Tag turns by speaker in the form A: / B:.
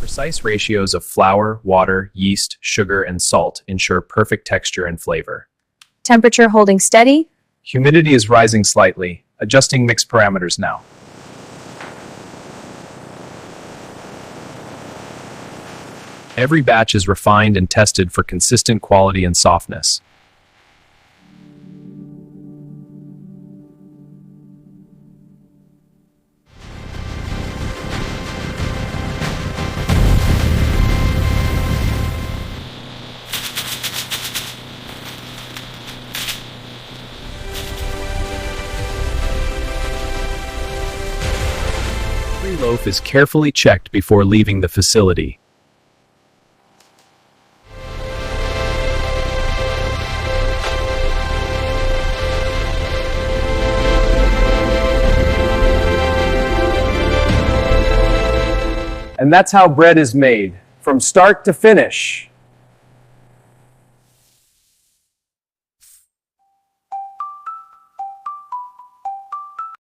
A: Precise ratios of flour, water, yeast, sugar, and salt ensure perfect texture and flavor.
B: Temperature holding steady.
A: Humidity is rising slightly, adjusting mix parameters now. Every batch is refined and tested for consistent quality and softness. Every loaf is carefully checked before leaving the facility.
C: And that's how bread is made, from start to finish.